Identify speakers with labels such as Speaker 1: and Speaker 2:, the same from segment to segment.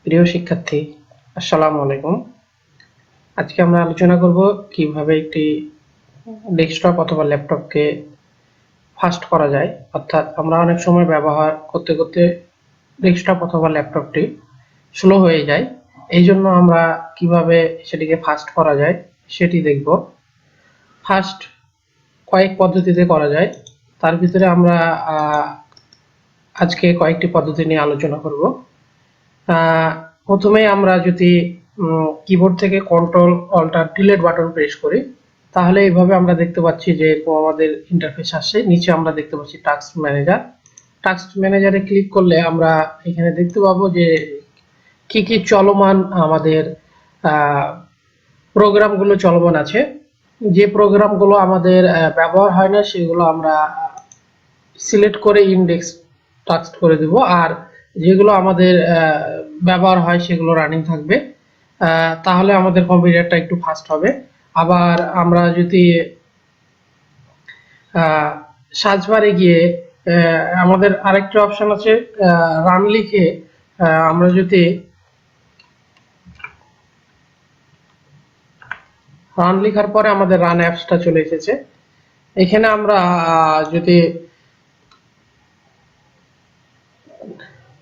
Speaker 1: প্রিয় শিক্ষার্থী, আসসালামু আলাইকুম। আজকে আমরা আলোচনা করব কিভাবে একটি ডেস্কটপ অথবা ল্যাপটপকে ফাস্ট করা যায়। অর্থাৎ আমরা অনেক সময় ব্যবহার করতে করতে ডেস্কটপ অথবা ল্যাপটপটি স্লো হয়ে যায়। এই জন্য আমরা কিভাবে সেটিকে ফাস্ট করা যায় সেটি দেখব। ফাস্ট কয়েক পদ্ধতিতে করা যায়, তার ভিতরে আমরা আজকে কয়েকটি পদ্ধতি নিয়ে আলোচনা করব। প্রথমে আমরা যদি কিবোর্ড থেকে control alter delete button press করি, তাহলে এইভাবে আমরা দেখতে পাচ্ছি যে আমাদের ইন্টারফেস আসছে। নিচে আমরা দেখতে পাচ্ছি টাস্ক ম্যানেজার। টাস্ক ম্যানেজারে ক্লিক করলে আমরা এখানে দেখতে পাবো যে কি কি চলমান আমাদের প্রোগ্রামগুলো চলমান আছে। যে প্রোগ্রামগুলো আমাদের ব্যবহার হয় না সেগুলো আমরা সিলেক্ট করে ইন্ডেক্স টাস্ক করে দেব, আর যেগুলো আমাদের ব্যবহার হয় সেগুলো রানিং থাকবে। তাহলে আমাদের কম্পিউটারটা একটু ফাস্ট হবে। আবার আমরা যদি সার্চ বারে গিয়ে আমাদের আরেকটা অপশন আছে রান লিখে, আমরা যদি রান লেখার পরে আমাদের রান অ্যাপসটা চলে এসেছে। এখানে আমরা যদি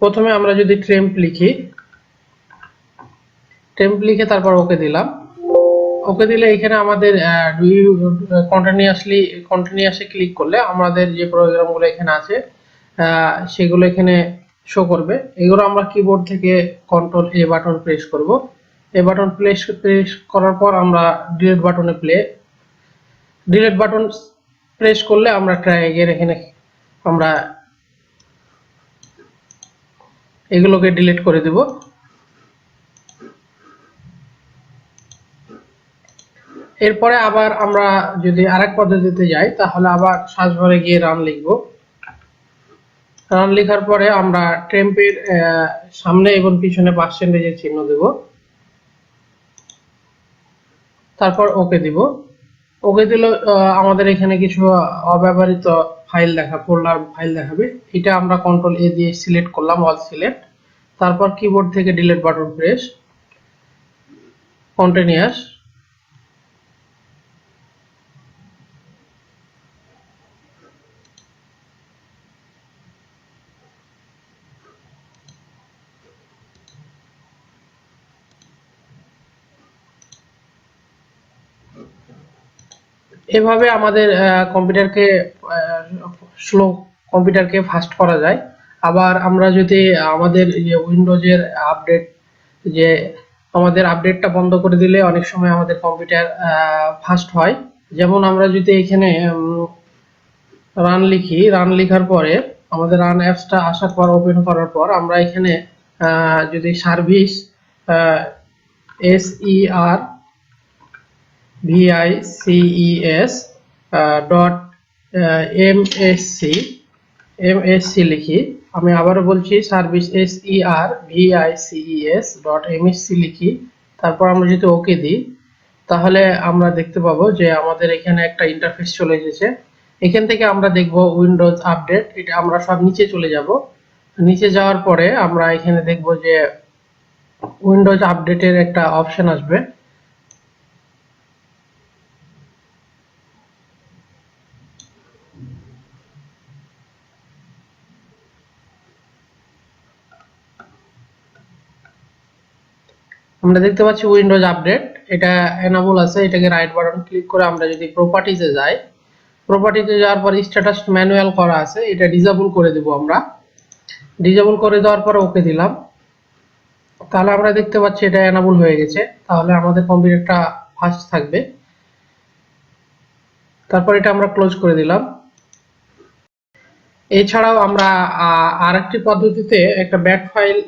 Speaker 1: প্রথমে আমরা যদি টেম্প লিখে তারপর ওকে দিলাম। ওকে দিলে এখানে আমাদের কন্টিনিউয়াসলি ক্লিক করলে আমাদের যে প্রোগ্রামগুলো এখানে আছে সেগুলো এখানে শো করবে। এগুলো আমরা কিবোর্ড থেকে কন্ট্রোল এ বাটন প্রেস করব। এ বাটন প্রেস করার পর আমরা ডিলিট বাটন প্রেস করলে আমরা ট্রাইগের এখানে আমরা এগুলোকে ডিলিট করে দেব। এরপরে আবার আমরা যদি আরেক পদ্ধতিতে যাই, তাহলে আবার সার্চ বারে গিয়ে রান লিখব। রান লেখার পরে আমরা টেম্পের সামনে এবং পিছনে পার্সেন্টেজের চিহ্ন দেব, তারপর ওকে দিব। ওকে দিলে আমাদের এখানে কিছু অব্যবহৃত ফোল্ডার ফাইল দেখাবে। এটা আমরা কন্ট্রোল এ দিয়ে সিলেক্ট করলাম, অল সিলেক্ট। তারপর কিবোর্ড থেকে ডিলিট বাটন প্রেস, কন্টিনিউয়াস। এভাবে আমাদের কম্পিউটারকে ফাস্ট করা যায়। আবার আমরা যদি আমাদের উইন্ডোজের যে আমাদের আপডেটটা বন্ধ করে দিলে অনেক সময় আমাদের কম্পিউটার ফাস্ট হয়। যেমন আমরা যদি এখানে রান লেখার পরে আমাদের রান অ্যাপসটা আসার পর ওপেন করার পর আমরা এখানে যদি সার্ভিস SER VICES MSC লিখি, আমি আবারও বলছি সার্ভিস SER VICES.MSC লিখি, তারপর আমরা যদি ওকে দিই, তাহলে আমরা দেখতে পাবো যে আমাদের এখানে একটা ইন্টারফেস চলে এসেছে। এখান থেকে আমরা দেখব উইন্ডোজ আপডেট। এটা আমরা সব নিচে চলে যাব। নিচে যাওয়ার পরে আমরা এখানে দেখব যে উইন্ডোজ আপডেটের একটা অপশন আসবে। আমরা দেখতে পাচ্ছি উইন্ডোজ আপডেট, এটা এনেবল আছে। এটাকে রাইট বাটন ক্লিক করে আমরা যদি প্রপার্টিজে যাই, প্রপার্টিতে যাওয়ার পর স্ট্যাটাস ম্যানুয়াল করা আছে, এটা ডিসেবল করে দেব। আমরা ডিসেবল করে দেওয়ার পর ওকে দিলাম, তাহলে আমরা দেখতে পাচ্ছি এটা এনেবল হয়ে গেছে। তাহলে আমাদের কম্পিউটারটা ফাস্ট থাকবে। তারপর এটা আমরা ক্লোজ করে দিলাম। এছাড়াও আমরা আরেকটি পদ্ধতিতে একটা ব্যাট ফাইল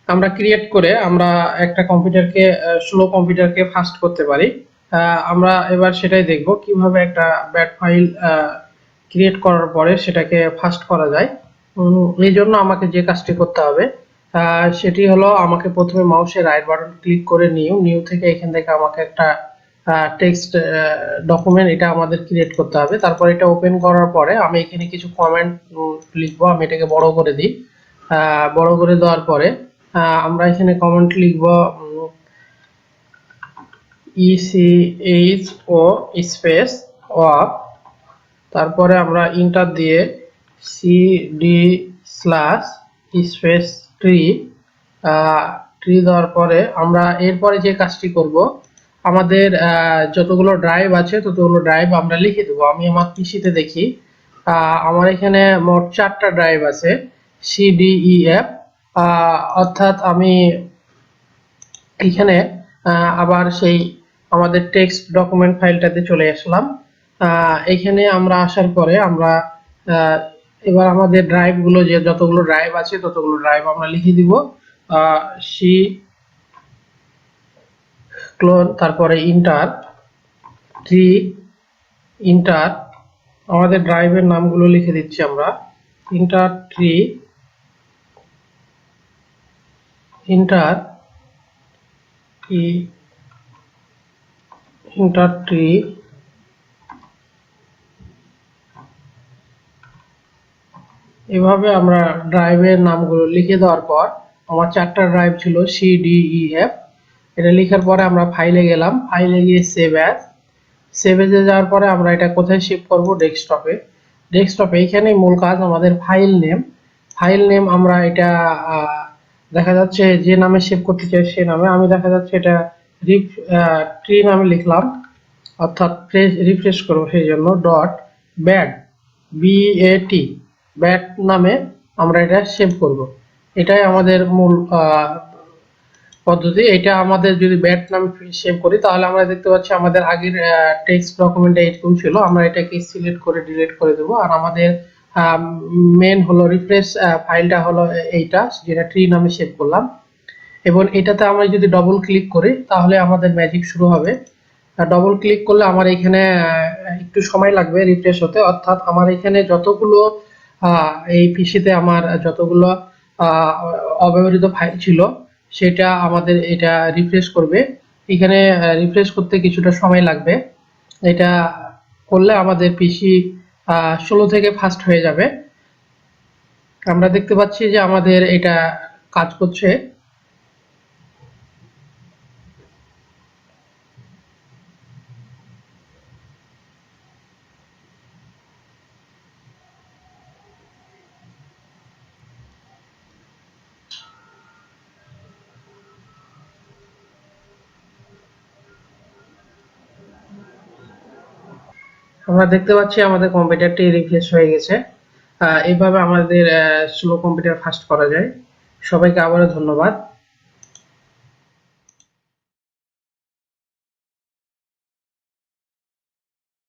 Speaker 1: আমরা ক্রিয়েট করে আমরা একটা স্লো কম্পিউটারকে ফাস্ট করতে পারি। আমরা এবার সেটাই দেখব কিভাবে একটা ব্যাট ফাইল ক্রিয়েট করার পরে সেটাকে ফাস্ট করা যায়। এই জন্য আমাকে যে কাজটি করতে হবে সেটি হলো, আমাকে প্রথমে মাউসের রাইট বাটন ক্লিক করে নিউ থেকে এখান থেকে আমাকে একটা টেক্সট ডকুমেন্ট এটা আমাদের ক্রিয়েট করতে হবে। তারপর এটা ওপেন করার পরে আমি এখানে কিছু কমেন্ট লিখবো। আমি এটাকে বড় করে দিই, বড় করে দেওয়ার পরে আমরা এখানে কমেন্ট লিখব ECHO স্পেস অফ, তারপরে আমরা ইন্টার দিয়ে CD slash space tree tree দেওয়ার পরে আমরা এরপরে যে কাজটি করব, আমাদের যতগুলো ড্রাইভ আছে ততগুলো ড্রাইভ আমরা লিখে দেবো। আমি আমার পিসিতে দেখি আমার এখানে মোট 4টা ড্রাইভ আছে CDEF, অর্থাৎ আমি এখানে আবার সেই আমাদের টেক্সট ডকুমেন্ট ফাইলটাতে চলে আসলাম। এখানে আমরা আসার পরে আমরা এবার আমাদের ড্রাইভগুলো যে যতগুলো ড্রাইভ আছে ততগুলো ড্রাইভ আমরা লিখে দিব সি ক্লোন, তারপরে ইন্টার ট্রি ইন্টার, আমাদের ড্রাইভের নামগুলো লিখে দিচ্ছি আমরা inter tree inter inter tree এভাবে আমরা ড্রাইভের নামগুলো লিখে দেওয়ার পর আমার 4টা ড্রাইভ ছিল CDEF, এটা লেখার পরে আমরা ফাইলে গেলাম, ফাইলে গিয়ে সেভ এজে যাওয়ার পরে আমরা এটা কোথায় সেভ করব, ডেস্কটপে। এইখানে মূল কাজ আমাদের ফাইল নেম আমরা এটা দেখা যাচ্ছে যে নামে সেভ করতে চাই সে নামে, আমি দেখা যাচ্ছে এটা ট্রি নামে লিখলাম, অর্থাৎ রিফ্রেশ করবো সেই জন্য ডট ব্যাট BAT ব্যাট নামে আমরা এটা সেভ করব। এটাই আমাদের মূল পদ্ধতি। এটা আমাদের যদি ব্যাট নামে সেভ করি তাহলে আমরা দেখতে পাচ্ছি আমাদের আগের টেক্সট ডকুমেন্টে এরকম ছিল, আমরা এটাকে সিলেক্ট করে ডিলিট করে দেব। আর আমাদের মেন হলো রিফ্রেশ ফাইলটা হলো এইটা যেটা ট্রি নামে সেভ করলাম, এবং এটাতে আমরা যদি ডবল ক্লিক করি তাহলে আমাদের ম্যাজিক শুরু হবে। ডবল ক্লিক করলে আমার এখানে একটু সময় লাগবে রিফ্রেশ হতে, অর্থাৎ আমার এখানে যতগুলো এই পিসিতে আমার যতগুলো অব্যবহৃত ফাইল ছিল সেটা আমাদের এটা রিফ্রেশ করবে। এখানে রিফ্রেশ করতে কিছুটা সময় লাগবে, এটা করলে আমাদের পিসি স্লো থেকে ফাস্ট হয়ে যাবে। আমরা দেখতে পাচ্ছি যে আমাদের এটা কাজ করছে। আমরা দেখতে পাচ্ছি আমাদের কম্পিউটারটি রিফ্রেশ হয়ে গেছে। এইভাবে আমাদের স্লো কম্পিউটার ফাস্ট করা যায়। সবাইকে আবারও ধন্যবাদ।